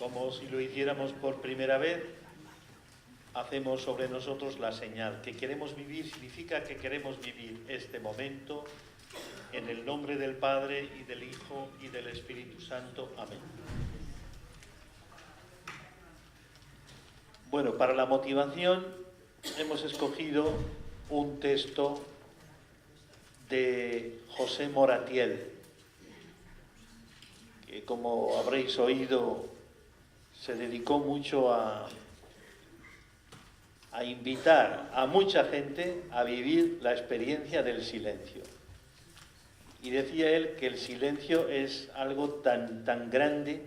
como si lo hiciéramos por primera vez, hacemos sobre nosotros la señal. Que queremos vivir significa que queremos vivir este momento en el nombre del Padre y del Hijo y del Espíritu Santo. Amén. Bueno, para la motivación hemos escogido un texto de José Moratiel, que como habréis oído se dedicó mucho a invitar a mucha gente a vivir la experiencia del silencio. Y decía él que el silencio es algo tan grande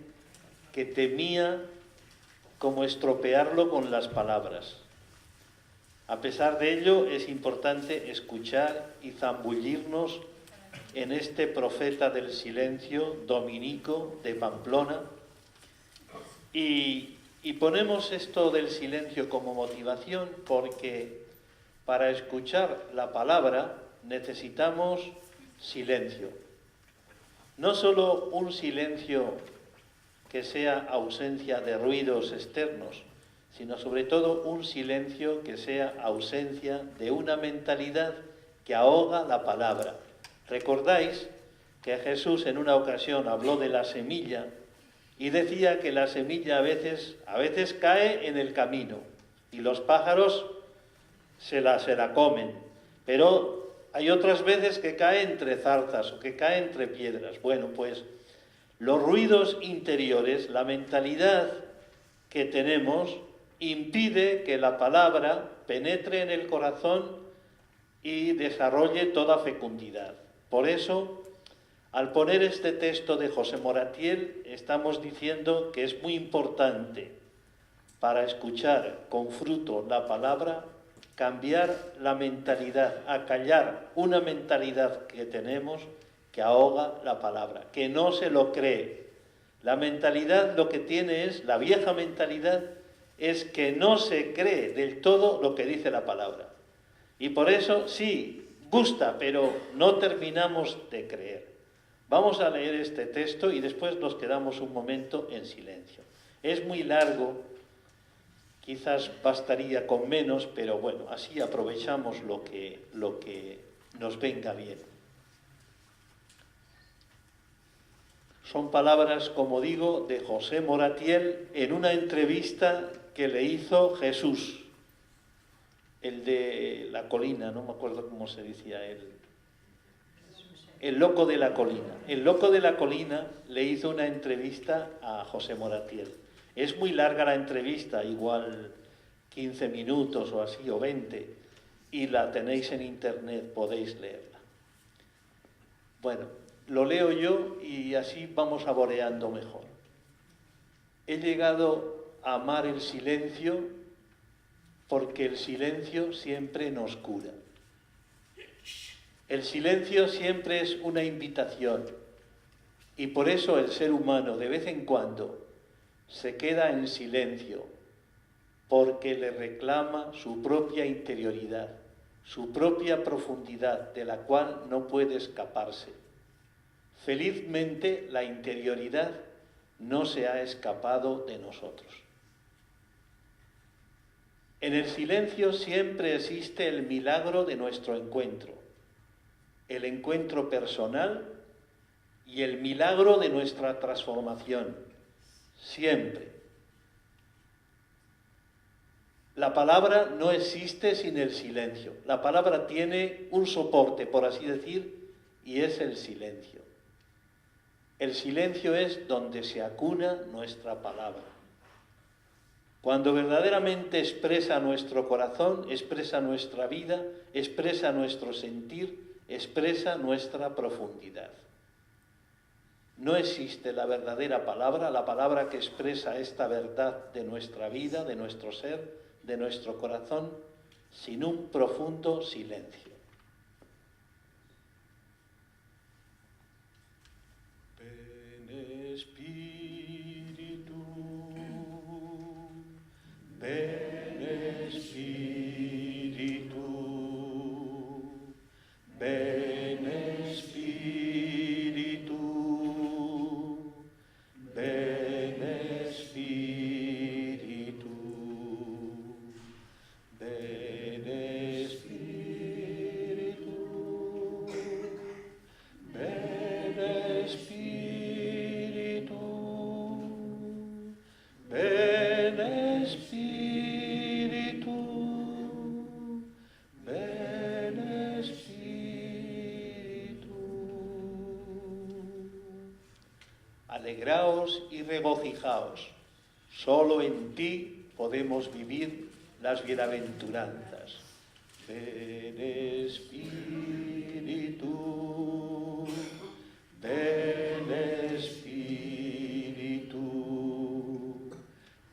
que temía como estropearlo con las palabras. A pesar de ello, es importante escuchar y zambullirnos en este profeta del silencio, Dominico de Pamplona, y ponemos esto del silencio como motivación porque para escuchar la palabra necesitamos silencio. No solo un silencio que sea ausencia de ruidos externos, sino sobre todo un silencio que sea ausencia de una mentalidad que ahoga la palabra. ¿Recordáis que Jesús en una ocasión habló de la semilla y decía que la semilla a veces cae en el camino y los pájaros se la comen, pero hay otras veces que cae entre zarzas o que cae entre piedras? Bueno, pues los ruidos interiores, la mentalidad que tenemos, impide que la palabra penetre en el corazón y desarrolle toda fecundidad. Por eso, al poner este texto de José Moratiel, estamos diciendo que es muy importante para escuchar con fruto la palabra, cambiar la mentalidad, acallar una mentalidad que tenemos que ahoga la palabra, que no se lo cree. La mentalidad lo que tiene es, la vieja mentalidad, es que no se cree del todo lo que dice la palabra. Y por eso sí, gusta, pero no terminamos de creer. Vamos a leer este texto y después nos quedamos un momento en silencio. Es muy largo, quizás bastaría con menos, pero bueno, así aprovechamos lo que nos venga bien. Son palabras, como digo, de José Moratiel en una entrevista que le hizo Jesús, el de la colina, no me acuerdo cómo se decía él. El loco de la colina. El loco de la colina le hizo una entrevista a José Moratiel. Es muy larga la entrevista, igual 15 minutos o así, o 20, y la tenéis en internet, podéis leerla. Bueno, lo leo yo y así vamos saboreando mejor. He llegado a amar el silencio porque el silencio siempre nos cura. El silencio siempre es una invitación y por eso el ser humano de vez en cuando se queda en silencio porque le reclama su propia interioridad, su propia profundidad de la cual no puede escaparse. Felizmente la interioridad no se ha escapado de nosotros. En el silencio siempre existe el milagro de nuestro encuentro, el encuentro personal y el milagro de nuestra transformación, siempre. La palabra no existe sin el silencio. La palabra tiene un soporte, por así decir, y es el silencio. El silencio es donde se acuna nuestra palabra. Cuando verdaderamente expresa nuestro corazón, expresa nuestra vida, expresa nuestro sentir, expresa nuestra profundidad. No existe la verdadera palabra, la palabra que expresa esta verdad de nuestra vida, de nuestro ser, de nuestro corazón, sin un profundo silencio. Ven Espíritu, ven Espíritu, ven Espíritu, ven Espíritu. Alegraos y regocijaos. Solo en ti podemos vivir las bienaventuranzas. Ven Espíritu, ven Espíritu,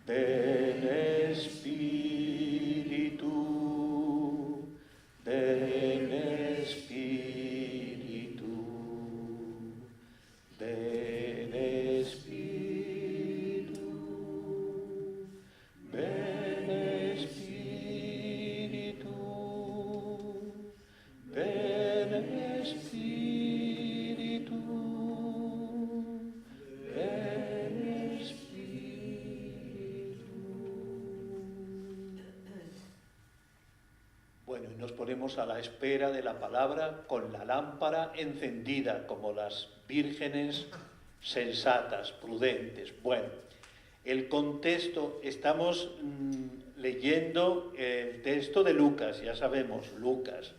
ven Espíritu, ven Espíritu, ven Espíritu, ven Espíritu, ven Espíritu, ven Espíritu. Bueno, y nos ponemos a la espera de la palabra con la lámpara encendida, como las vírgenes sensatas, prudentes. Bueno, el contexto, estamos leyendo el texto de Lucas, ya sabemos, Lucas,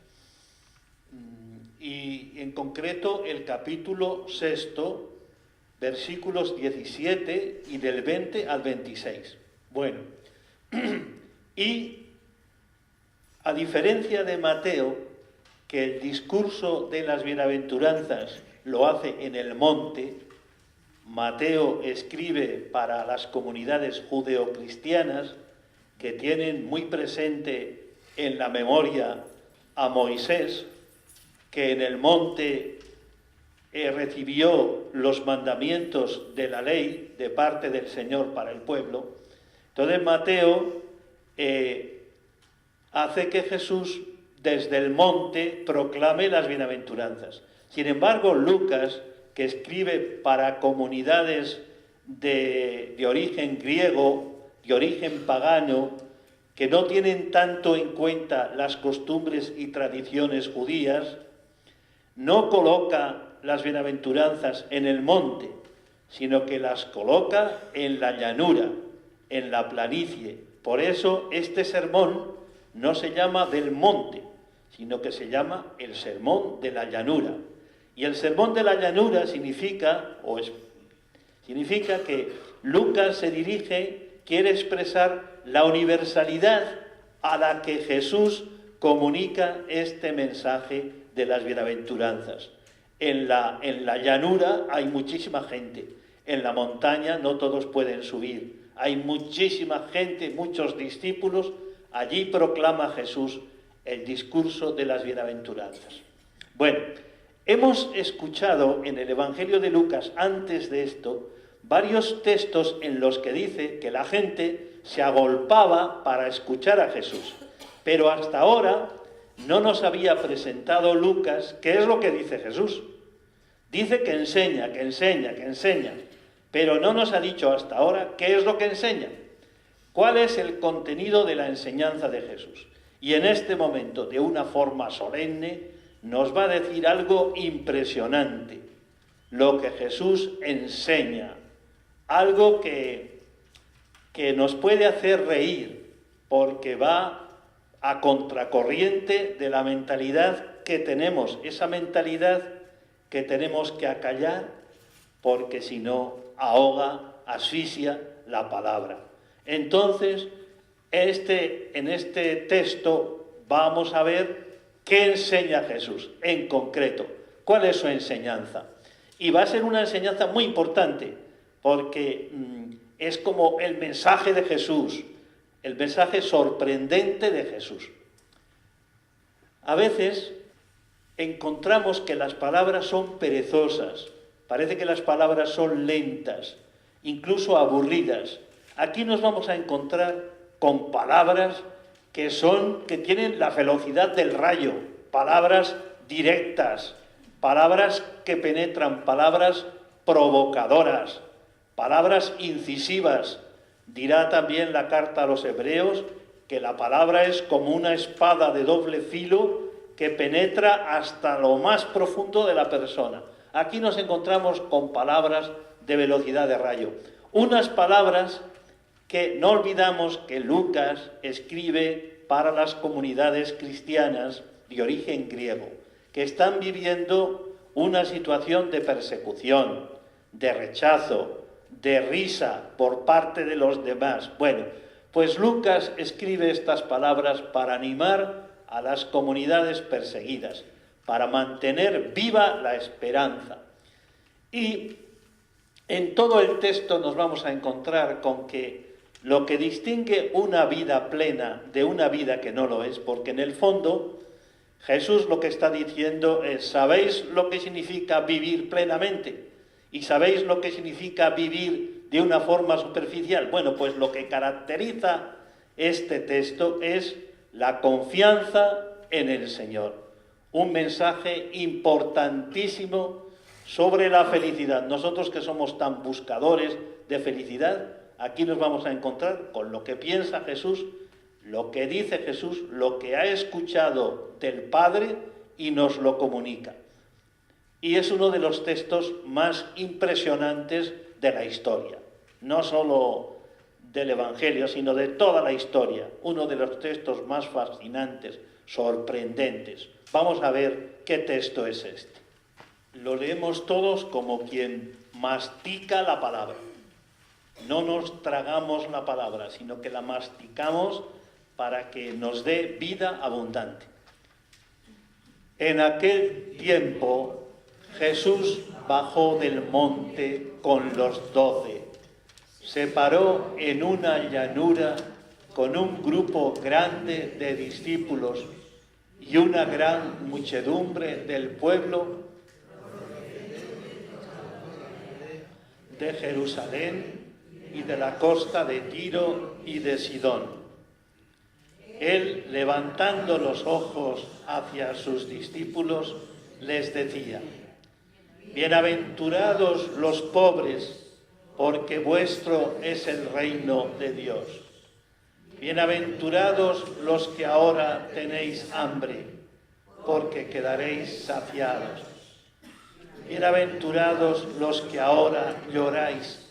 y en concreto el capítulo 6, versículos 17 y del 20 al 26. Bueno, y a diferencia de Mateo, que el discurso de las bienaventuranzas lo hace en el monte, Mateo escribe para las comunidades judeocristianas que tienen muy presente en la memoria a Moisés, que en el monte recibió los mandamientos de la ley de parte del Señor para el pueblo. Entonces Mateo hace que Jesús desde el monte proclame las bienaventuranzas. Sin embargo, Lucas, que escribe para comunidades de origen griego, de origen pagano, que no tienen tanto en cuenta las costumbres y tradiciones judías, no coloca las bienaventuranzas en el monte, sino que las coloca en la llanura, en la planicie. Por eso este sermón no se llama del monte, sino que se llama el sermón de la llanura. Y el sermón de la llanura significa que Lucas se dirige, quiere expresar la universalidad a la que Jesús comunica este mensaje de las bienaventuranzas. En la llanura hay muchísima gente, en la montaña no todos pueden subir, hay muchísima gente, muchos discípulos, allí proclama Jesús el discurso de las bienaventuranzas. Bueno, hemos escuchado en el Evangelio de Lucas, antes de esto, varios textos en los que dice que la gente se agolpaba para escuchar a Jesús. Pero hasta ahora no nos había presentado Lucas qué es lo que dice Jesús. Dice que enseña, que enseña, que enseña, pero no nos ha dicho hasta ahora qué es lo que enseña. ¿Cuál es el contenido de la enseñanza de Jesús? Y en este momento, de una forma solemne, nos va a decir algo impresionante, lo que Jesús enseña, algo que nos puede hacer reír, porque va a contracorriente de la mentalidad que tenemos, esa mentalidad que tenemos que acallar, porque si no ahoga, asfixia la palabra. Entonces, en este texto vamos a ver qué enseña Jesús en concreto, cuál es su enseñanza. Y va a ser una enseñanza muy importante, porque es como el mensaje de Jesús, el mensaje sorprendente de Jesús. A veces encontramos que las palabras son perezosas, parece que las palabras son lentas, incluso aburridas. Aquí nos vamos a encontrar con palabras que tienen la velocidad del rayo, palabras directas, palabras que penetran, palabras provocadoras, palabras incisivas. Dirá también la carta a los Hebreos que la palabra es como una espada de doble filo que penetra hasta lo más profundo de la persona. Aquí nos encontramos con palabras de velocidad de rayo. Unas palabras que no olvidamos que Lucas escribe para las comunidades cristianas de origen griego, que están viviendo una situación de persecución, de rechazo, de risa por parte de los demás. Bueno, pues Lucas escribe estas palabras para animar a las comunidades perseguidas, para mantener viva la esperanza. Y en todo el texto nos vamos a encontrar con que lo que distingue una vida plena de una vida que no lo es, porque en el fondo Jesús lo que está diciendo es: ¿sabéis lo que significa vivir plenamente? ¿Y sabéis lo que significa vivir de una forma superficial? Bueno, pues lo que caracteriza este texto es la confianza en el Señor. Un mensaje importantísimo sobre la felicidad. Nosotros que somos tan buscadores de felicidad, aquí nos vamos a encontrar con lo que piensa Jesús, lo que dice Jesús, lo que ha escuchado del Padre y nos lo comunica. Y es uno de los textos más impresionantes de la historia, no solo del Evangelio, sino de toda la historia, uno de los textos más fascinantes, sorprendentes. Vamos a ver qué texto es este. Lo leemos todos como quien mastica la palabra. No nos tragamos la palabra, sino que la masticamos para que nos dé vida abundante. En aquel tiempo Jesús bajó del monte con los 12. Se paró en una llanura con un grupo grande de discípulos y una gran muchedumbre del pueblo de Jerusalén y de la costa de Tiro y de Sidón. Él, levantando los ojos hacia sus discípulos, les decía: bienaventurados los pobres, porque vuestro es el reino de Dios. Bienaventurados los que ahora tenéis hambre, porque quedaréis saciados. Bienaventurados los que ahora lloráis.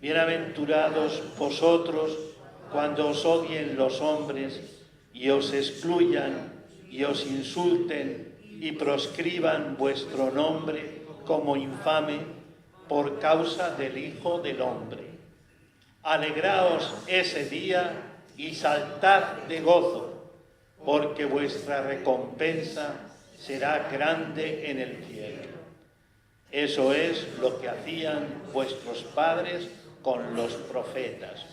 Bienaventurados vosotros cuando os odien los hombres y os excluyan y os insulten y proscriban vuestro nombre como infame por causa del Hijo del Hombre. Alegraos ese día y saltad de gozo, porque vuestra recompensa será grande en el cielo. Eso es lo que hacían vuestros padres con los profetas.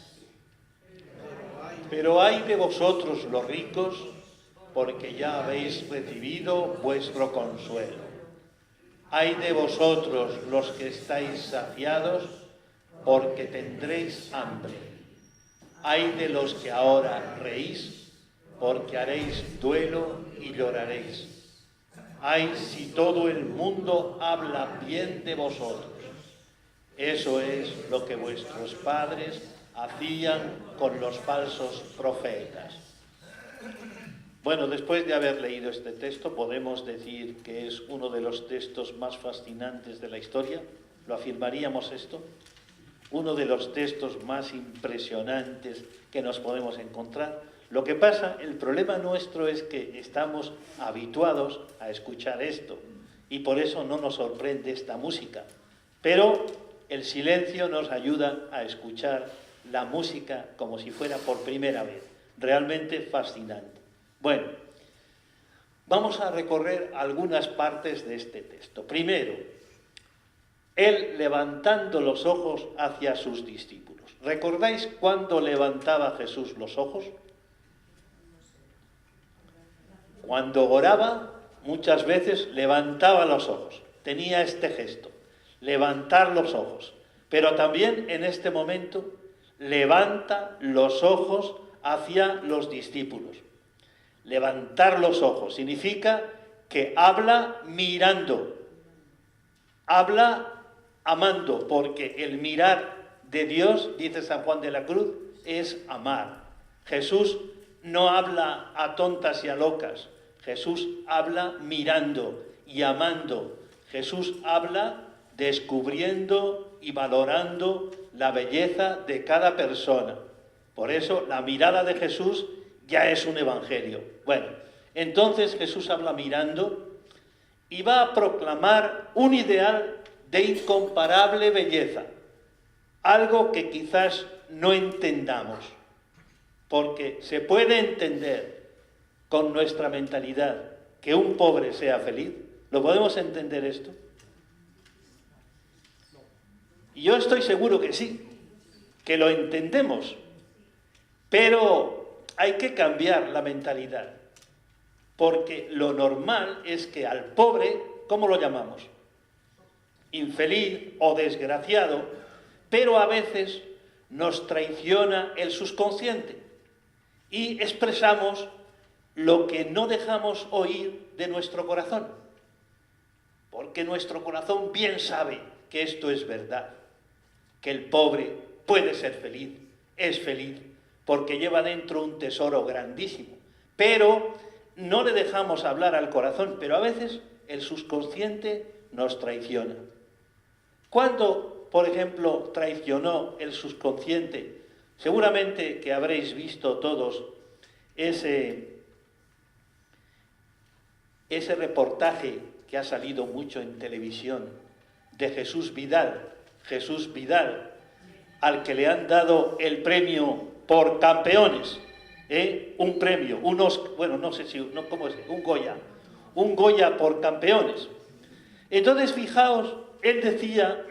Pero ay de vosotros los ricos, porque ya habéis recibido vuestro consuelo. Ay de vosotros los que estáis saciados, porque tendréis hambre. Ay de los que ahora reís, porque haréis duelo y lloraréis. Ay si todo el mundo habla bien de vosotros. Eso es lo que vuestros padres hacían con los falsos profetas. Bueno, después de haber leído este texto, podemos decir que es uno de los textos más fascinantes de la historia. ¿Lo afirmaríamos esto? Uno de los textos más impresionantes que nos podemos encontrar. Lo que pasa, el problema nuestro es que estamos habituados a escuchar esto y por eso no nos sorprende esta música. Pero el silencio nos ayuda a escuchar la música como si fuera por primera vez. Realmente fascinante. Bueno, vamos a recorrer algunas partes de este texto. Primero, él levantando los ojos hacia sus discípulos. ¿Recordáis cuándo levantaba Jesús los ojos? Cuando oraba, muchas veces levantaba los ojos. Tenía este gesto, levantar los ojos. Pero también en este momento levanta los ojos hacia los discípulos. Levantar los ojos significa que habla mirando, habla amando, porque el mirar de Dios, dice San Juan de la Cruz, es amar. Jesús no habla a tontas y a locas, Jesús habla mirando y amando. Jesús habla descubriendo y valorando la belleza de cada persona. Por eso la mirada de Jesús ya es un evangelio. Bueno, entonces Jesús habla mirando y va a proclamar un ideal de incomparable belleza, algo que quizás no entendamos, porque se puede entender con nuestra mentalidad que un pobre sea feliz. ¿Lo podemos entender esto? Y yo estoy seguro que sí, que lo entendemos, pero hay que cambiar la mentalidad, porque lo normal es que al pobre, ¿cómo lo llamamos? Infeliz o desgraciado, pero a veces nos traiciona el subconsciente y expresamos lo que no dejamos oír de nuestro corazón, porque nuestro corazón bien sabe que esto es verdad, que el pobre puede ser feliz, es feliz, porque lleva dentro un tesoro grandísimo, pero no le dejamos hablar al corazón, pero a veces el subconsciente nos traiciona. ¿Cuándo, por ejemplo, traicionó el subconsciente? Seguramente que habréis visto todos ese reportaje que ha salido mucho en televisión de Jesús Vidal, al que le han dado el premio por campeones, un premio, bueno, no sé si, no, ¿cómo es? Un Goya por campeones. Entonces, fijaos, él decía,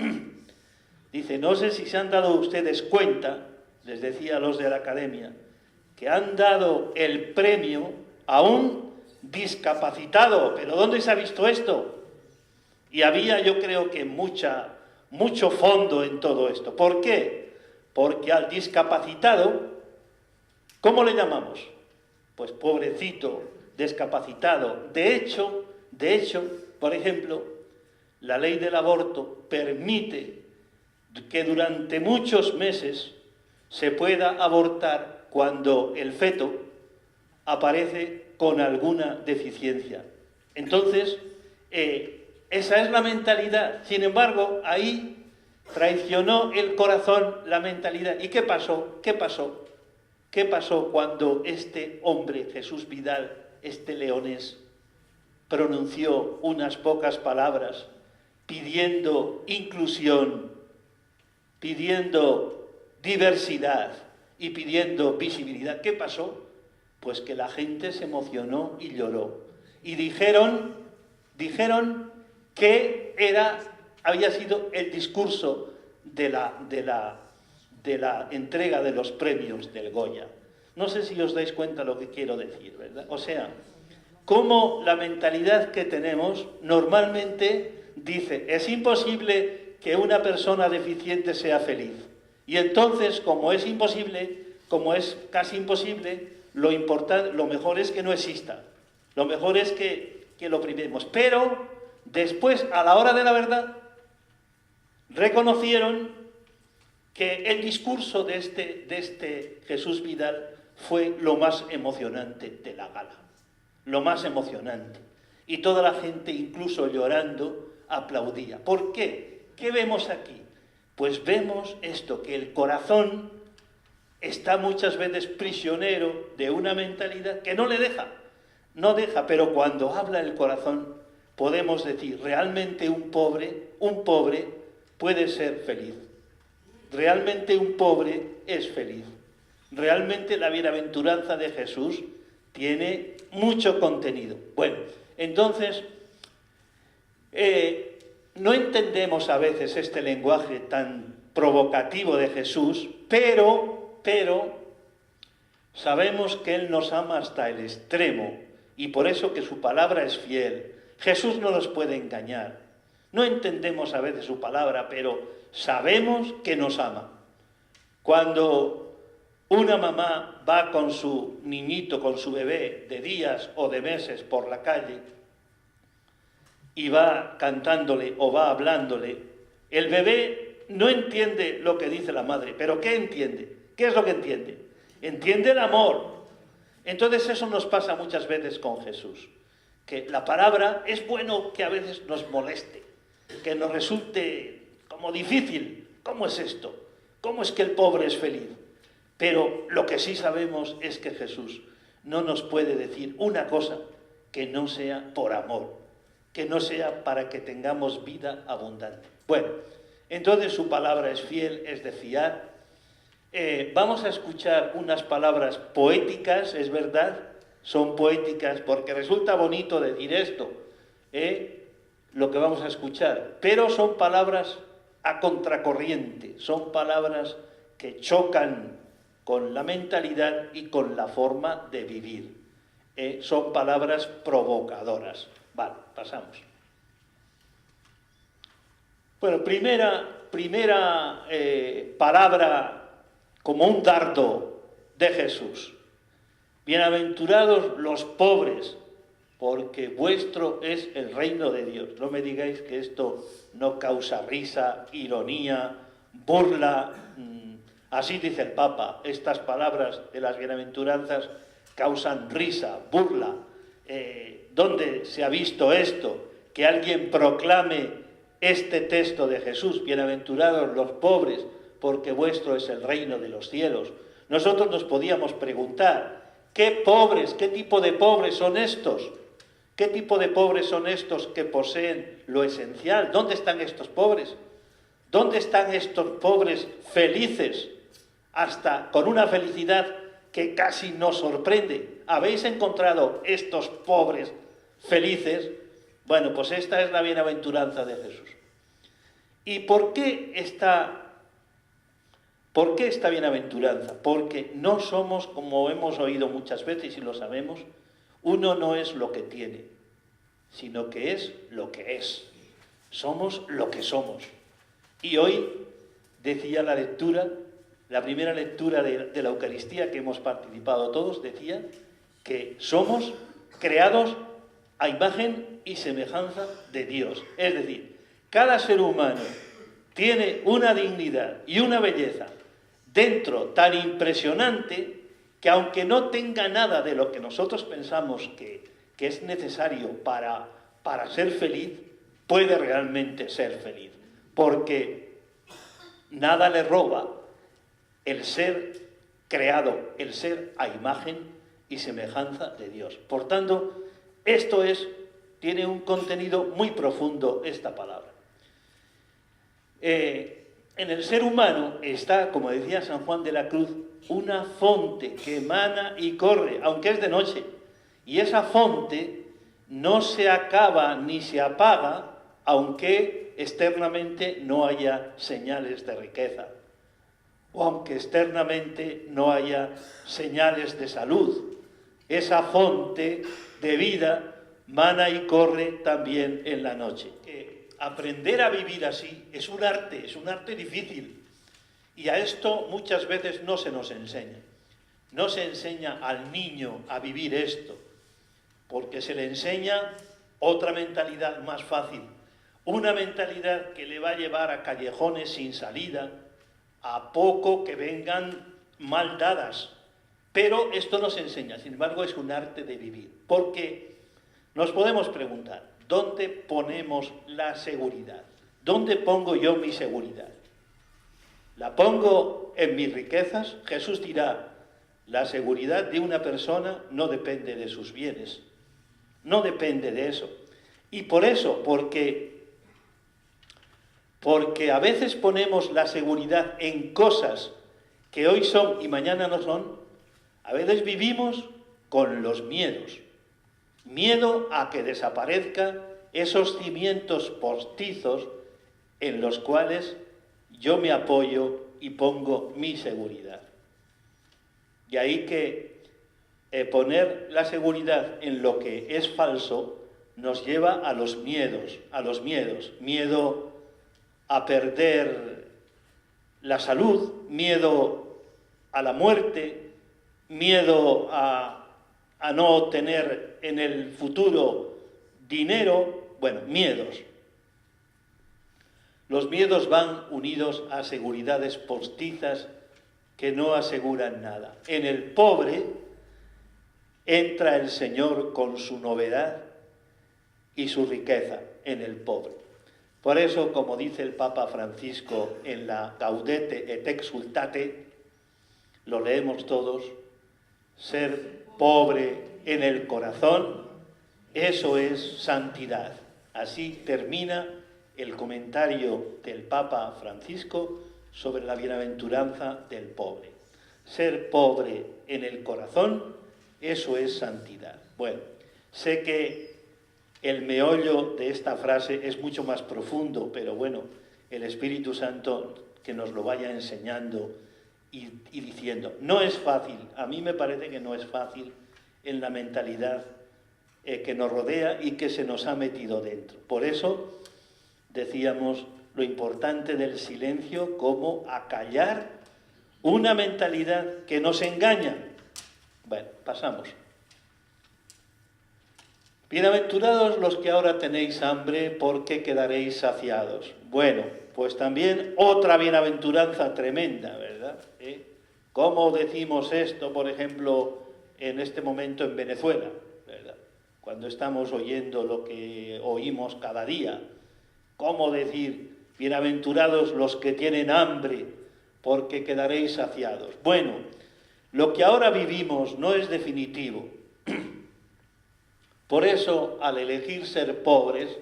dice, no sé si se han dado ustedes cuenta, les decía a los de la academia, que han dado el premio a un discapacitado. ¿Pero dónde se ha visto esto? Y había, yo creo que mucho fondo en todo esto. ¿Por qué? Porque al discapacitado, ¿cómo le llamamos? Pues pobrecito, discapacitado. De hecho, por ejemplo, la ley del aborto permite que durante muchos meses se pueda abortar cuando el feto aparece con alguna deficiencia. Entonces, esa es la mentalidad. Sin embargo, ahí traicionó el corazón la mentalidad. ¿Y qué pasó? ¿Qué pasó cuando este hombre, Jesús Vidal, este leonés, pronunció unas pocas palabras pidiendo inclusión, pidiendo diversidad y pidiendo visibilidad? ¿Qué pasó? Pues que la gente se emocionó y lloró. Y dijeron que había sido el discurso de la entrega de los premios del Goya. No sé si os dais cuenta lo que quiero decir, ¿verdad? O sea, cómo la mentalidad que tenemos normalmente dice, es imposible que una persona deficiente sea feliz. Y entonces, como es casi imposible, lo mejor es que no exista. Lo mejor es que lo primemos. Pero después, a la hora de la verdad, reconocieron que el discurso de este Jesús Vidal fue lo más emocionante de la gala. Lo más emocionante. Y toda la gente, incluso llorando, aplaudía. ¿Por qué? ¿Qué vemos aquí? Pues vemos esto, que el corazón está muchas veces prisionero de una mentalidad que no deja, pero cuando habla el corazón podemos decir, realmente un pobre puede ser feliz. Realmente un pobre es feliz. Realmente la bienaventuranza de Jesús tiene mucho contenido. Bueno, entonces, no entendemos a veces este lenguaje tan provocativo de Jesús, pero sabemos que Él nos ama hasta el extremo y por eso que su palabra es fiel. Jesús no nos puede engañar. No entendemos a veces su palabra, pero sabemos que nos ama. Cuando una mamá va con su niñito, con su bebé de días o de meses por la calle y va cantándole o va hablándole, el bebé no entiende lo que dice la madre, pero ¿qué entiende? ¿Qué es lo que entiende? Entiende el amor. Entonces eso nos pasa muchas veces con Jesús, que la palabra es bueno que a veces nos moleste, que nos resulte como difícil. ¿Cómo es esto? ¿Cómo es que el pobre es feliz? Pero lo que sí sabemos es que Jesús no nos puede decir una cosa que no sea por amor. que no sea para que tengamos vida abundante. Bueno, entonces su palabra es fiel, es de fiar. Vamos a escuchar unas palabras poéticas, es verdad, son poéticas porque resulta bonito decir esto, lo que vamos a escuchar, pero son palabras a contracorriente, son palabras que chocan con la mentalidad y con la forma de vivir. Son palabras provocadoras. Vale, pasamos. Bueno, primera palabra como un dardo de Jesús. Bienaventurados los pobres, porque vuestro es el reino de Dios. No me digáis que esto no causa risa, ironía, burla. Así dice el Papa. Estas palabras de las bienaventuranzas causan risa, burla. ¿Dónde se ha visto esto? Que alguien proclame este texto de Jesús, bienaventurados los pobres, porque vuestro es el reino de los cielos. Nosotros nos podíamos preguntar, ¿qué pobres, qué tipo de pobres son estos? ¿Qué tipo de pobres son estos que poseen lo esencial? ¿Dónde están estos pobres? ¿Dónde están estos pobres felices? Hasta con una felicidad que casi nos sorprende. ¿Habéis encontrado estos pobres felices? Bueno, pues esta es la bienaventuranza de Jesús. ¿Y por qué esta bienaventuranza? Porque no somos, como hemos oído muchas veces y lo sabemos, uno no es lo que tiene, sino que es lo que es. Somos lo que somos. Y hoy decía la lectura, la primera lectura de la Eucaristía que hemos participado todos, decía que somos creados a imagen y semejanza de Dios. Es decir, cada ser humano tiene una dignidad y una belleza dentro tan impresionante que aunque no tenga nada de lo que nosotros pensamos que es necesario para ser feliz, puede realmente ser feliz. Porque nada le roba el ser creado, el ser a imagen y semejanza de Dios. Por tanto, tiene un contenido muy profundo esta palabra. En el ser humano está, como decía San Juan de la Cruz, una fonte que emana y corre, aunque es de noche. Y esa fonte no se acaba ni se apaga, aunque externamente no haya señales de riqueza, o aunque externamente no haya señales de salud. Esa fonte de vida mana y corre también en la noche. Aprender a vivir así es un arte difícil. Y a esto muchas veces no se nos enseña. No se enseña al niño a vivir esto, porque se le enseña otra mentalidad más fácil. Una mentalidad que le va a llevar a callejones sin salida, a poco que vengan mal dadas. Pero esto no se enseña, sin embargo es un arte de vivir. Porque nos podemos preguntar, ¿dónde ponemos la seguridad? ¿Dónde pongo yo mi seguridad? ¿La pongo en mis riquezas? Jesús dirá, la seguridad de una persona no depende de sus bienes, no depende de eso. Y por eso, porque a veces ponemos la seguridad en cosas que hoy son y mañana no son, a veces vivimos con los miedos. Miedo a que desaparezcan esos cimientos postizos en los cuales yo me apoyo y pongo mi seguridad. Y ahí que poner la seguridad en lo que es falso nos lleva a los miedos, miedo a perder la salud, miedo a la muerte, miedo a no tener en el futuro dinero, bueno, miedos. Los miedos van unidos a seguridades postizas que no aseguran nada. En el pobre entra el Señor con su novedad y su riqueza en el pobre. Por eso, como dice el Papa Francisco en la Gaudete et Exsultate, lo leemos todos, ser pobre en el corazón, eso es santidad. Así termina el comentario del Papa Francisco sobre la bienaventuranza del pobre. Ser pobre en el corazón, eso es santidad. Bueno, sé que el meollo de esta frase es mucho más profundo, pero bueno, el Espíritu Santo que nos lo vaya enseñando y diciendo. No es fácil, a mí me parece que no es fácil en la mentalidad que nos rodea y que se nos ha metido dentro. Por eso decíamos lo importante del silencio como acallar una mentalidad que nos engaña. Bueno, pasamos. Bienaventurados los que ahora tenéis hambre, porque quedaréis saciados. Bueno, pues también otra bienaventuranza tremenda, ¿verdad? ¿Cómo decimos esto, por ejemplo, en este momento en Venezuela, ¿verdad? Cuando estamos oyendo lo que oímos cada día. ¿Cómo decir, bienaventurados los que tienen hambre, porque quedaréis saciados? Bueno, lo que ahora vivimos no es definitivo. Por eso, al elegir ser pobres,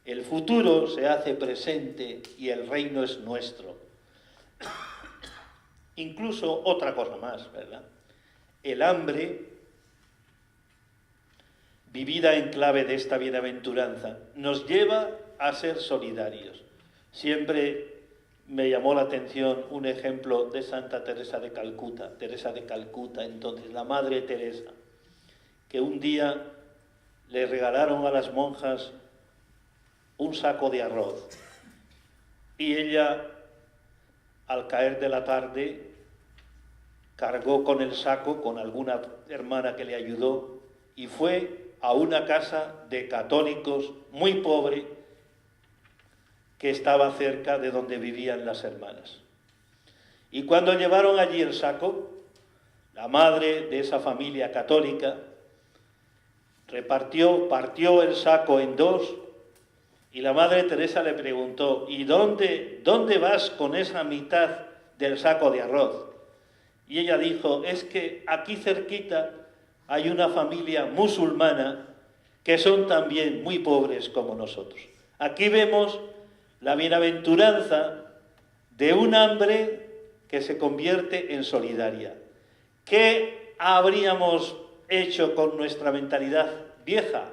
el futuro se hace presente y el reino es nuestro. Incluso otra cosa más, ¿verdad? El hambre, vivida en clave de esta bienaventuranza, nos lleva a ser solidarios. Siempre me llamó la atención un ejemplo de Santa Teresa de Calcuta, entonces la Madre Teresa, que un día le regalaron a las monjas un saco de arroz y ella, al caer de la tarde, cargó con el saco con alguna hermana que le ayudó y fue a una casa de católicos muy pobre que estaba cerca de donde vivían las hermanas. Y cuando llevaron allí el saco, la madre de esa familia católica partió el saco en dos y la Madre Teresa le preguntó: ¿y dónde vas con esa mitad del saco de arroz? Y ella dijo: es que aquí cerquita hay una familia musulmana que son también muy pobres como nosotros. Aquí vemos la bienaventuranza de un hambre que se convierte en solidaria. ¿Qué habríamos hecho con nuestra mentalidad vieja?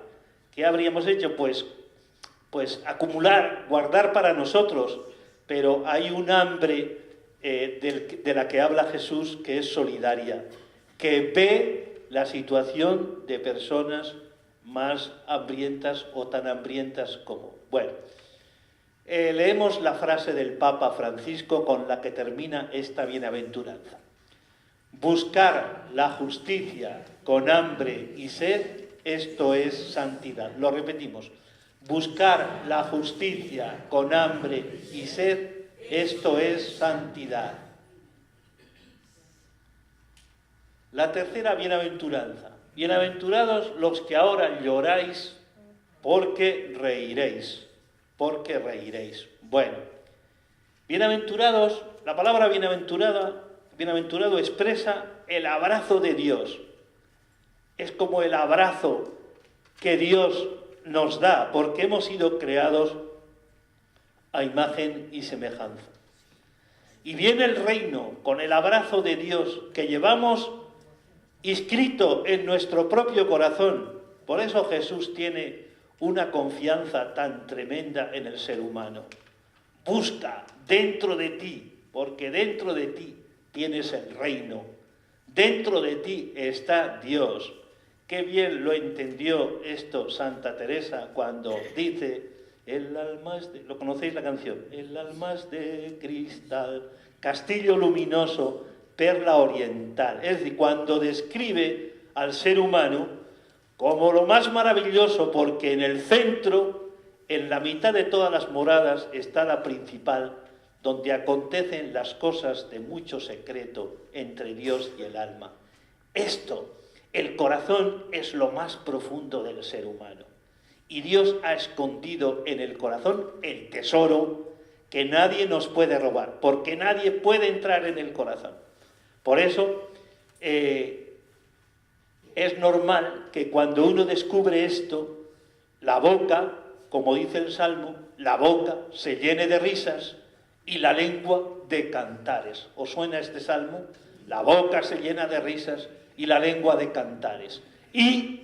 ¿Qué habríamos hecho? Pues acumular, guardar para nosotros, pero hay un hambre de la que habla Jesús que es solidaria, que ve la situación de personas más hambrientas o tan hambrientas como. Bueno, leemos la frase del Papa Francisco con la que termina esta bienaventuranza. Buscar la justicia con hambre y sed, esto es santidad. Lo repetimos. Buscar la justicia con hambre y sed, esto es santidad. La tercera bienaventuranza. Bienaventurados los que ahora lloráis, porque reiréis. Porque reiréis. Bueno, bienaventurados, la palabra bienaventurado expresa el abrazo de Dios. Es como el abrazo que Dios nos da, porque hemos sido creados a imagen y semejanza. Y viene el reino con el abrazo de Dios que llevamos inscrito en nuestro propio corazón. Por eso Jesús tiene una confianza tan tremenda en el ser humano. Busca dentro de ti, porque dentro de ti tienes el reino. Dentro de ti está Dios. Qué bien lo entendió esto Santa Teresa cuando dice: el alma es de... ¿Lo conocéis la canción? El alma es de cristal, castillo luminoso, perla oriental. Es decir, cuando describe al ser humano como lo más maravilloso, porque en el centro, en la mitad de todas las moradas, está la principal, donde acontecen las cosas de mucho secreto entre Dios y el alma. Esto, el corazón, es lo más profundo del ser humano. Y Dios ha escondido en el corazón el tesoro que nadie nos puede robar, porque nadie puede entrar en el corazón. Por eso es normal que cuando uno descubre esto, la boca como dice el Salmo, la boca se llene de risas y la lengua de cantares. ¿Os suena este Salmo? La boca se llena de risas y la lengua de cantares. Y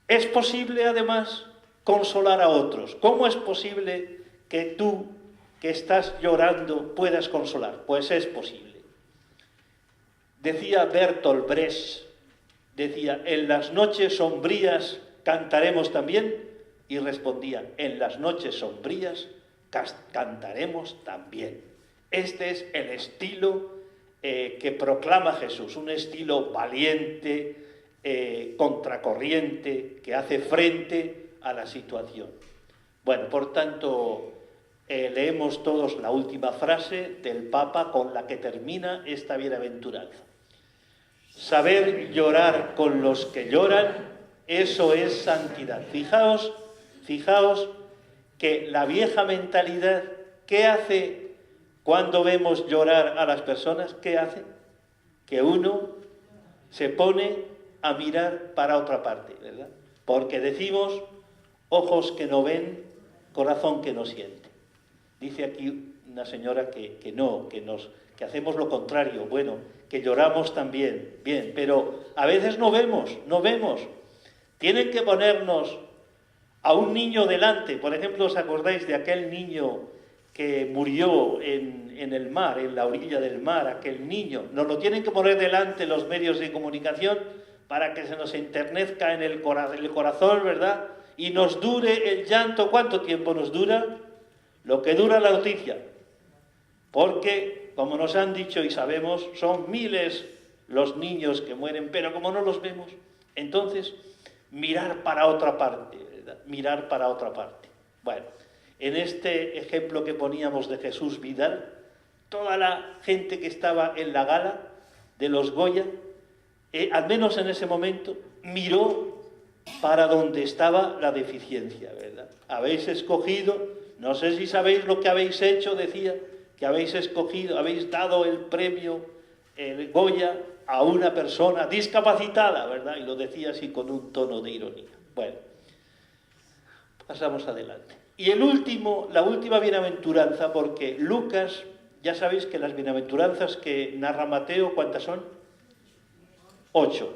es posible, además, consolar a otros. ¿Cómo es posible que tú, que estás llorando, puedas consolar? Pues es posible. Decía Bertolt Brecht, decía, en las noches sombrías cantaremos también, y respondía, en las noches sombrías cantaremos también. Este es el estilo que proclama Jesús, un estilo valiente, contracorriente, que hace frente a la situación. Bueno, por tanto, leemos todos la última frase del Papa con la que termina esta bienaventuranza. Saber llorar con los que lloran, eso es santidad. Fijaos que la vieja mentalidad, ¿qué hace cuando vemos llorar a las personas? ¿Qué hace? Que uno se pone a mirar para otra parte, ¿verdad? Porque decimos, ojos que no ven, corazón que no siente. Dice aquí una señora que hacemos lo contrario, bueno, que lloramos también, bien, pero a veces no vemos. Tienen que ponernos a un niño delante. Por ejemplo, ¿os acordáis de aquel niño que murió en el mar, en la orilla del mar, aquel niño? Nos lo tienen que poner delante los medios de comunicación para que se nos enternezca en el corazón, ¿verdad? Y nos dure el llanto. ¿Cuánto tiempo nos dura? Lo que dura la noticia. Porque, como nos han dicho y sabemos, son miles los niños que mueren, pero como no los vemos, entonces mirar para otra parte, ¿verdad? Mirar para otra parte. Bueno, en este ejemplo que poníamos de Jesús Vidal, toda la gente que estaba en la gala de los Goya, al menos en ese momento, miró para donde estaba la deficiencia, ¿verdad? Habéis escogido, no sé si sabéis lo que habéis hecho, decía, que habéis escogido, habéis dado el premio, el Goya, a una persona discapacitada, ¿verdad? Y lo decía así con un tono de ironía. Bueno, pasamos adelante. Y la última bienaventuranza, porque Lucas, ya sabéis que las bienaventuranzas que narra Mateo, ¿cuántas son? 8.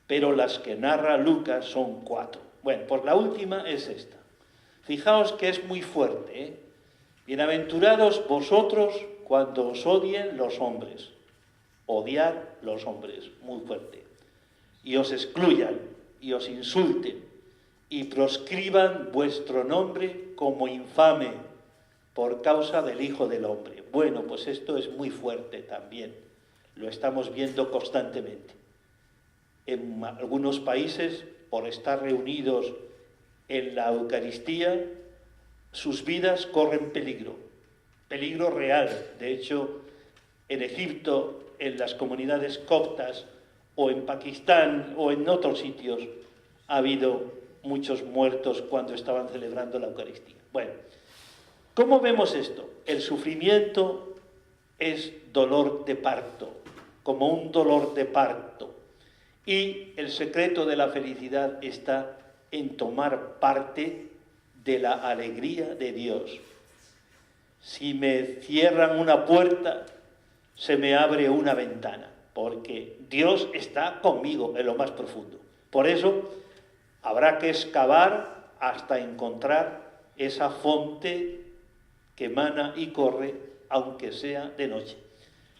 Pero las que narra Lucas son 4. Bueno, pues la última es esta. Fijaos que es muy fuerte, ¿eh? Bienaventurados vosotros cuando os odien los hombres. Odiar los hombres, muy fuerte. Y os excluyan, y os insulten, y proscriban vuestro nombre como infame por causa del Hijo del Hombre. Bueno, pues esto es muy fuerte también. Lo estamos viendo constantemente. En algunos países, por estar reunidos en la Eucaristía, sus vidas corren peligro real. De hecho, en Egipto, en las comunidades coptas, o en Pakistán, o en otros sitios, ha habido muchos muertos cuando estaban celebrando la Eucaristía. Bueno, ¿cómo vemos esto? El sufrimiento es dolor de parto, como un dolor de parto. Y el secreto de la felicidad está en tomar parte de la alegría de Dios. Si me cierran una puerta, se me abre una ventana, porque Dios está conmigo en lo más profundo. Por eso habrá que excavar hasta encontrar esa fuente que emana y corre, aunque sea de noche.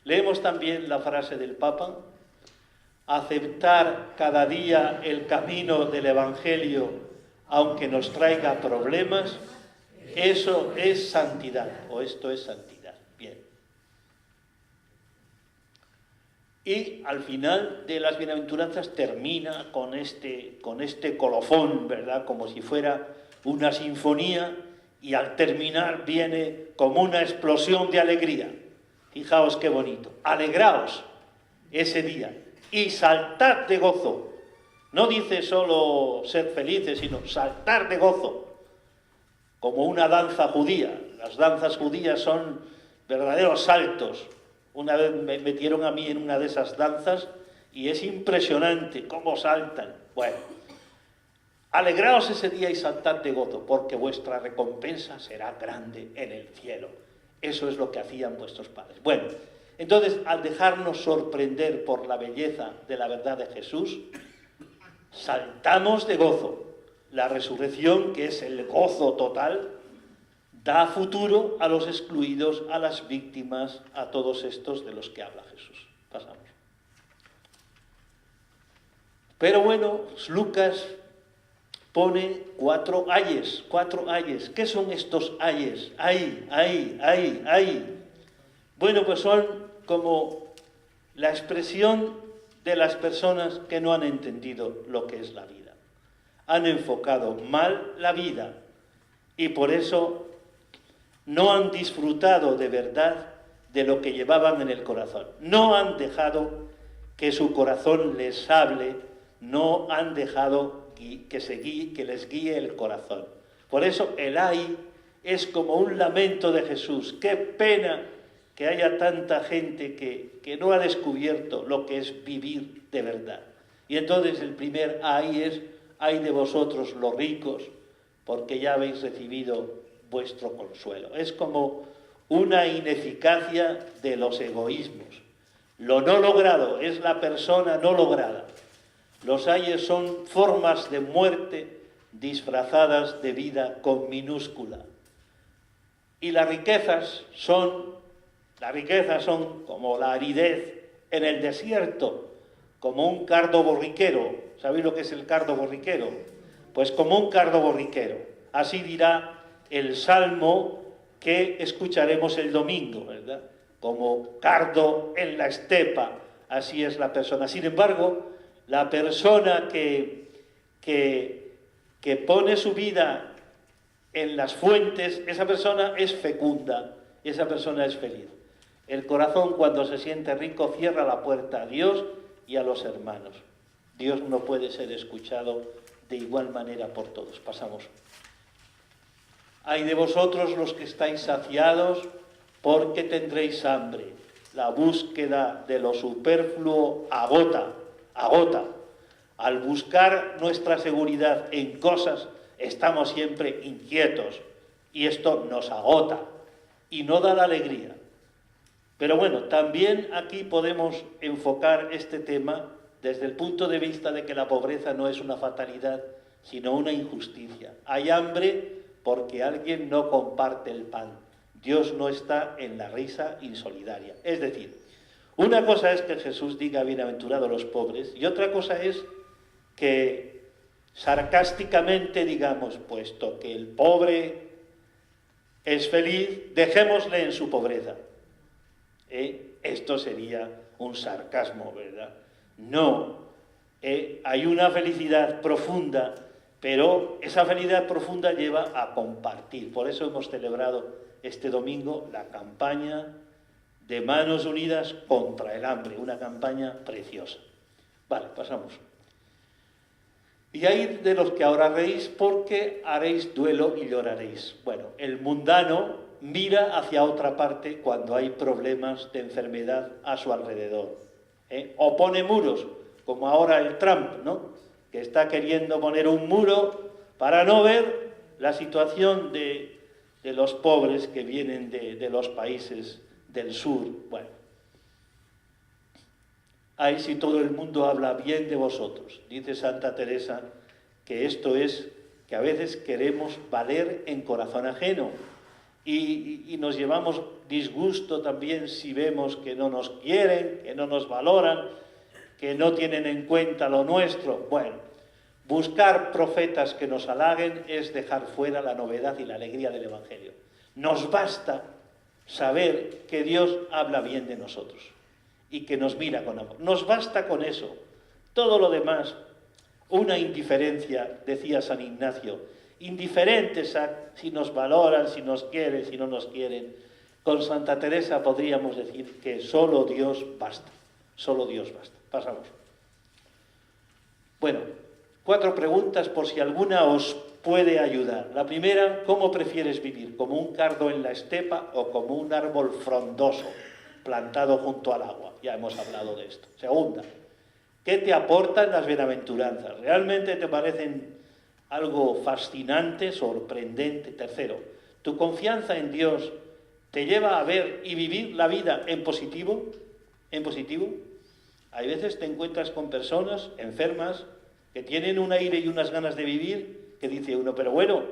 Leemos también la frase del Papa: aceptar cada día el camino del Evangelio, aunque nos traiga problemas, eso es santidad, o esto es santidad. Bien. Y al final de las bienaventuranzas termina con este colofón, ¿verdad? Como si fuera una sinfonía, y al terminar viene como una explosión de alegría. Fijaos qué bonito. Alegraos ese día y saltad de gozo. No dice solo ser felices, sino saltar de gozo, como una danza judía. Las danzas judías son verdaderos saltos. Una vez me metieron a mí en una de esas danzas y es impresionante cómo saltan. Bueno, Alegraos ese día y saltad de gozo, porque vuestra recompensa será grande en el cielo. Eso es lo que hacían vuestros padres. Bueno, entonces, al dejarnos sorprender por la belleza de la verdad de Jesús, saltamos de gozo. La resurrección, que es el gozo total, da futuro a los excluidos, a las víctimas, a todos estos de los que habla Jesús. Pasamos. Pero bueno, Lucas pone 4 ayes. ¿Qué son estos ayes? Ay. Bueno, pues son como la expresión de las personas que no han entendido lo que es la vida. Han enfocado mal la vida y por eso no han disfrutado de verdad de lo que llevaban en el corazón. No han dejado que su corazón les hable, no han dejado que les guíe el corazón. Por eso el ay es como un lamento de Jesús. ¡Qué pena que haya tanta gente que no ha descubierto lo que es vivir de verdad! Y entonces el primer ay es: ay de vosotros los ricos, porque ya habéis recibido vuestro consuelo. Es como una ineficacia de los egoísmos. Lo no logrado es la persona no lograda. Los ayes son formas de muerte disfrazadas de vida con minúscula. Y las riquezas son como la aridez en el desierto, como un cardo borriquero. ¿Sabéis lo que es el cardo borriquero? Pues como un cardo borriquero. Así dirá el salmo que escucharemos el domingo, ¿verdad? Como cardo en la estepa, así es la persona. Sin embargo, la persona que pone su vida en las fuentes, esa persona es fecunda, esa persona es feliz. El corazón, cuando se siente rico, cierra la puerta a Dios y a los hermanos. Dios no puede ser escuchado de igual manera por todos. Pasamos. Ay de vosotros los que estáis saciados, porque tendréis hambre. La búsqueda de lo superfluo agota. Al buscar nuestra seguridad en cosas, estamos siempre inquietos y esto nos agota y no da la alegría. Pero bueno, también aquí podemos enfocar este tema desde el punto de vista de que la pobreza no es una fatalidad, sino una injusticia. Hay hambre porque alguien no comparte el pan. Dios no está en la risa insolidaria. Es decir, una cosa es que Jesús diga bienaventurados los pobres y otra cosa es que sarcásticamente digamos, puesto que el pobre es feliz, dejémosle en su pobreza. Esto sería un sarcasmo, ¿verdad? No, hay una felicidad profunda, pero esa felicidad profunda lleva a compartir. Por eso hemos celebrado este domingo la campaña de Manos Unidas contra el Hambre, una campaña preciosa. Vale, pasamos. Y hay de los que ahora reís porque haréis duelo y lloraréis. Bueno, el mundano mira hacia otra parte cuando hay problemas de enfermedad a su alrededor. O pone muros, como ahora el Trump, ¿no? Que está queriendo poner un muro para no ver la situación de los pobres que vienen de los países del sur. Bueno, ay, si todo el mundo habla bien de vosotros. Dice Santa Teresa que esto es que a veces queremos valer en corazón ajeno y nos llevamos disgusto también si vemos que no nos quieren, que no nos valoran, que no tienen en cuenta lo nuestro. Bueno, buscar profetas que nos halaguen es dejar fuera la novedad y la alegría del Evangelio. Nos basta saber que Dios habla bien de nosotros y que nos mira con amor. Nos basta con eso. Todo lo demás, una indiferencia, decía San Ignacio, indiferentes a si nos valoran, si nos quieren, si no nos quieren. Con Santa Teresa podríamos decir que solo Dios basta, solo Dios basta. Pasamos. Bueno, 4 preguntas por si alguna os puede ayudar. La primera, ¿cómo prefieres vivir? ¿Como un cardo en la estepa o como un árbol frondoso plantado junto al agua? Ya hemos hablado de esto. Segunda, ¿qué te aportan las bienaventuranzas? ¿Realmente te parecen algo fascinante, sorprendente. Tercero, tu confianza en Dios te lleva a ver y vivir la vida en positivo. En positivo. Hay veces te encuentras con personas enfermas que tienen un aire y unas ganas de vivir que dice uno, pero bueno,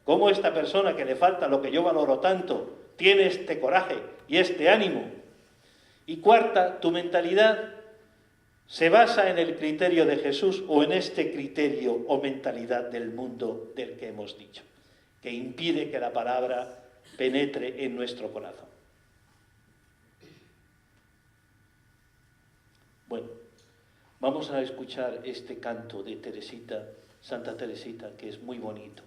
¿cómo esta persona que le falta lo que yo valoro tanto tiene este coraje y este ánimo? Y cuarta, tu mentalidad se basa en el criterio de Jesús o en este criterio o mentalidad del mundo del que hemos dicho, que impide que la palabra penetre en nuestro corazón. Bueno, vamos a escuchar este canto de Teresita, Santa Teresita, que es muy bonito,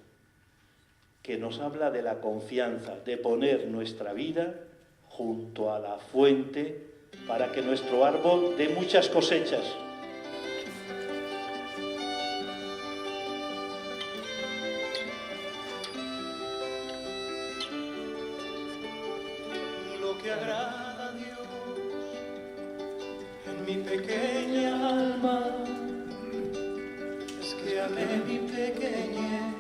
que nos habla de la confianza, de poner nuestra vida junto a la fuente para que nuestro árbol dé muchas cosechas. Lo que agrada a Dios en mi pequeña alma es que amé mi pequeñez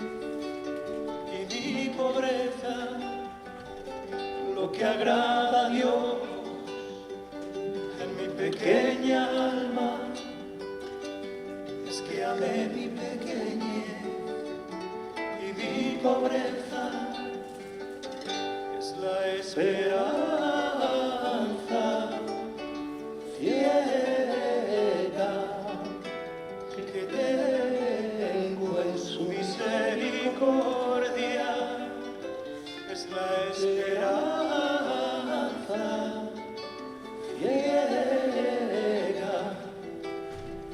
y mi pobreza. Lo que agrada a Dios en mi pequeña alma es que amé mi pequeñez y mi pobreza. Es la esperanza ciega que tengo en su misericordia. Es la esperanza ciega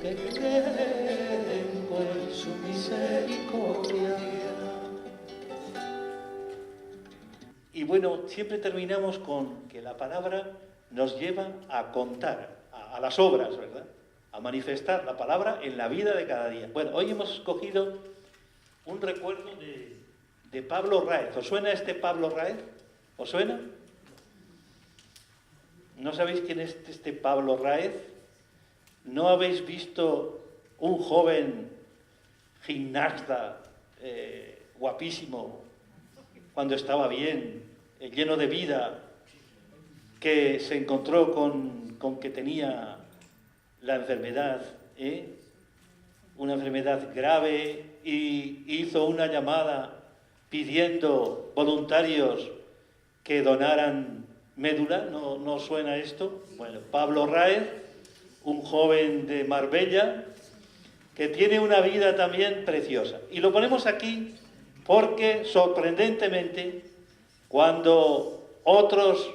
que tengo en su misericordia. Y bueno, siempre terminamos con que la palabra nos lleva a contar, a las obras, ¿verdad? A manifestar la palabra en la vida de cada día. Bueno, hoy hemos escogido un recuerdo de Pablo Raez. ¿Os suena este Pablo Raez? ¿Os suena? ¿No sabéis quién es este Pablo Raez? ¿No habéis visto un joven gimnasta guapísimo cuando estaba bien, lleno de vida, que se encontró con que tenía la enfermedad, una enfermedad grave, y hizo una llamada pidiendo voluntarios que donaran médula? ¿No suena esto? Bueno, Pablo Raez, un joven de Marbella, que tiene una vida también preciosa. Y lo ponemos aquí porque, sorprendentemente, cuando otros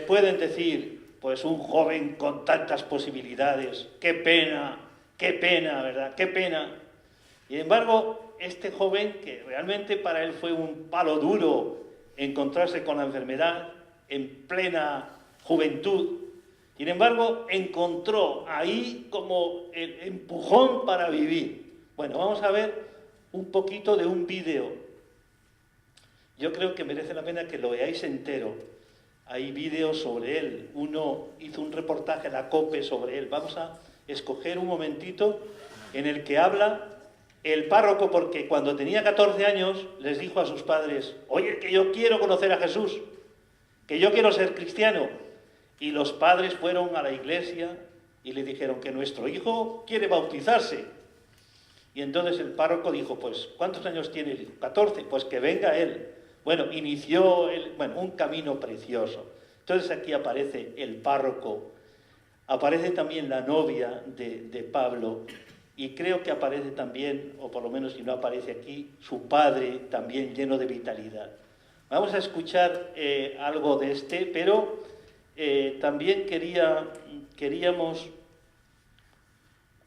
pueden decir, pues un joven con tantas posibilidades, qué pena, ¿verdad? Qué pena. Y sin embargo, este joven, que realmente para él fue un palo duro encontrarse con la enfermedad en plena juventud, sin embargo, encontró ahí como el empujón para vivir. Bueno, vamos a ver un poquito de un vídeo. Yo creo que merece la pena que lo veáis entero. Hay vídeos sobre él. Uno hizo un reportaje, la COPE, sobre él. Vamos a escoger un momentito en el que habla el párroco, porque cuando tenía 14 años les dijo a sus padres, oye, que yo quiero conocer a Jesús, que yo quiero ser cristiano. Y los padres fueron a la iglesia y le dijeron que nuestro hijo quiere bautizarse. Y entonces el párroco dijo, pues, ¿cuántos años tiene él? 14, pues que venga él. Bueno, inició un camino precioso. Entonces aquí aparece el párroco, aparece también la novia de Pablo, y creo que aparece también, o por lo menos si no aparece aquí, su padre también lleno de vitalidad. Vamos a escuchar algo de este, pero también queríamos,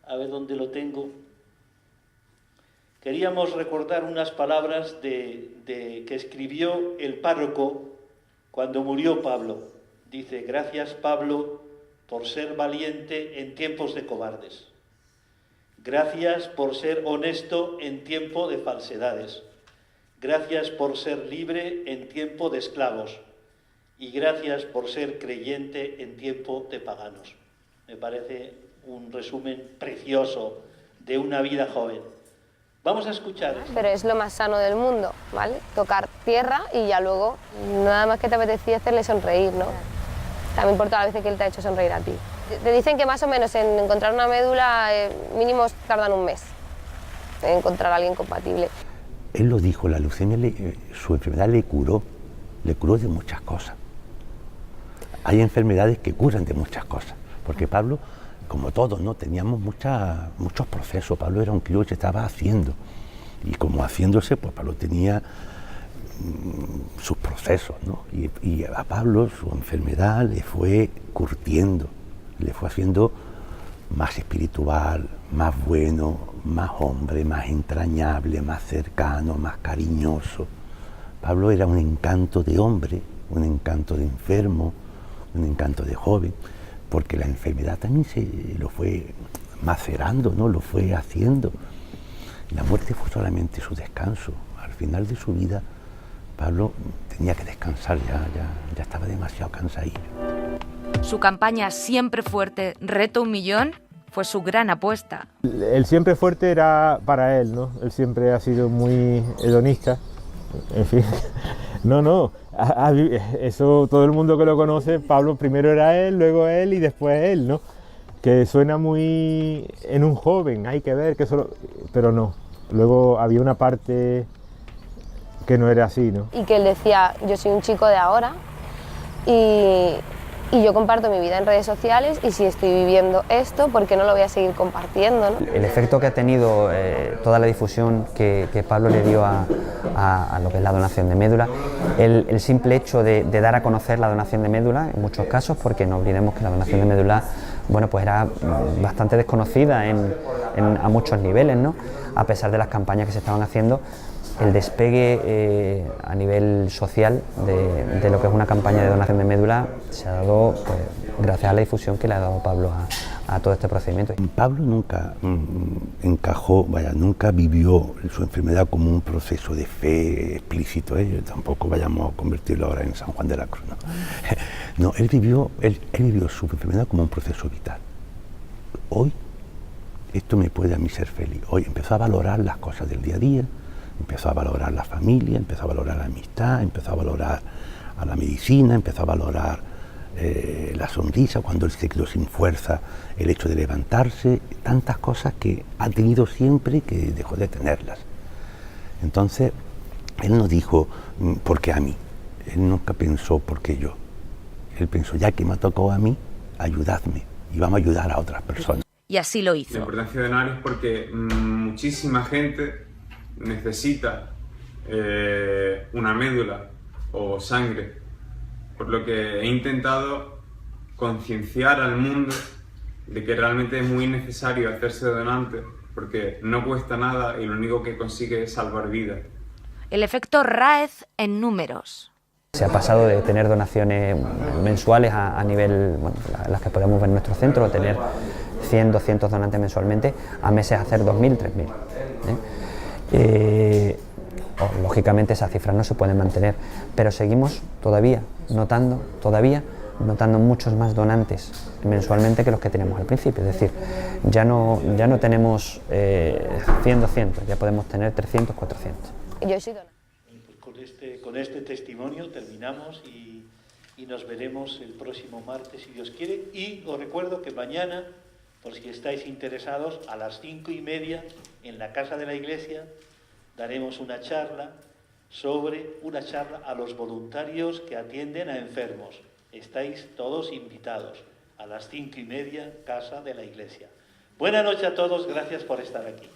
a ver dónde lo tengo, queríamos recordar unas palabras que escribió el párroco cuando murió Pablo. Dice, gracias Pablo por ser valiente en tiempos de cobardes. Gracias por ser honesto en tiempo de falsedades. Gracias por ser libre en tiempo de esclavos. Y gracias por ser creyente en tiempo de paganos. Me parece un resumen precioso de una vida joven. Vamos a escuchar esto. Pero es lo más sano del mundo, ¿vale? Tocar tierra y ya luego, nada más que te apetecía hacerle sonreír, ¿no? También por todas las veces que él te ha hecho sonreír a ti. Te dicen que más o menos en encontrar una médula mínimo tardan un mes en encontrar a alguien compatible. Él lo dijo, la leucemia, su enfermedad le curó de muchas cosas. Hay enfermedades que curan de muchas cosas, porque Pablo, como todos, ¿no? Teníamos muchos procesos. Pablo era un crío que estaba haciendo, y como haciéndose, pues Pablo tenía sus procesos, ¿no? Y a Pablo su enfermedad le fue curtiendo, le fue haciendo más espiritual, más bueno, más hombre, más entrañable, más cercano, más cariñoso. Pablo era un encanto de hombre, un encanto de enfermo, un encanto de joven, porque la enfermedad también lo fue macerando, ¿no? Lo fue haciendo. La muerte fue solamente su descanso. Al final de su vida, Pablo tenía que descansar, ya estaba demasiado cansadillo. Su campaña Siempre Fuerte, Reto 1 Millón, fue su gran apuesta. El siempre fuerte era para él, ¿no? Él siempre ha sido muy hedonista, en fin. No, eso todo el mundo que lo conoce, Pablo primero era él, luego él y después él, ¿no? Que suena muy en un joven, hay que ver que solo... Pero no, luego había una parte que no era así, ¿no? Y que él decía, yo soy un chico de ahora y yo comparto mi vida en redes sociales y si estoy viviendo esto, ¿por qué no lo voy a seguir compartiendo, ¿no? El efecto que ha tenido toda la difusión que Pablo le dio a lo que es la donación de médula, el simple hecho de dar a conocer la donación de médula, en muchos casos, porque no olvidemos que la donación de médula, bueno, pues era bastante desconocida a muchos niveles, ¿no? A pesar de las campañas que se estaban haciendo, el despegue a nivel social de lo que es una campaña de donación de médula se ha dado pues, gracias a la difusión que le ha dado Pablo a todo este procedimiento. Pablo nunca encajó, nunca vivió su enfermedad como un proceso de fe explícito, tampoco vayamos a convertirlo ahora en San Juan de la Cruz, ¿no? No, él vivió su enfermedad como un proceso vital. Hoy, esto me puede a mí ser feliz. Hoy empezó a valorar las cosas del día a día, empezó a valorar la familia, empezó a valorar la amistad, empezó a valorar a la medicina, empezó a valorar la sonrisa cuando él se quedó sin fuerza, el hecho de levantarse, tantas cosas que ha tenido siempre y que dejó de tenerlas. Entonces, él no dijo, ¿por qué a mí? Él nunca pensó, ¿por qué yo? Él pensó, ya que me ha tocado a mí, ayudadme y vamos a ayudar a otras personas. Y así lo hizo. La importancia de donar es porque muchísima gente necesita una médula o sangre, por lo que he intentado concienciar al mundo de que realmente es muy necesario hacerse donante, porque no cuesta nada y lo único que consigue es salvar vidas. El efecto Raez en números. Se ha pasado de tener donaciones mensuales a nivel, bueno, las que podemos ver en nuestro centro, tener 100, 200 donantes mensualmente, a meses hacer 2.000, 3.000. Lógicamente esas cifras no se pueden mantener, pero seguimos todavía notando muchos más donantes mensualmente que los que teníamos al principio. Es decir, ya no tenemos 100, 200, ya podemos tener 300, 400. Yo soy donante. Con este testimonio terminamos y nos veremos el próximo martes, si Dios quiere. Y os recuerdo que mañana, por si estáis interesados, a las 5:30 en la Casa de la Iglesia daremos una charla a los voluntarios que atienden a enfermos. Estáis todos invitados a las 5:30, Casa de la Iglesia. Buenas noches a todos, gracias por estar aquí.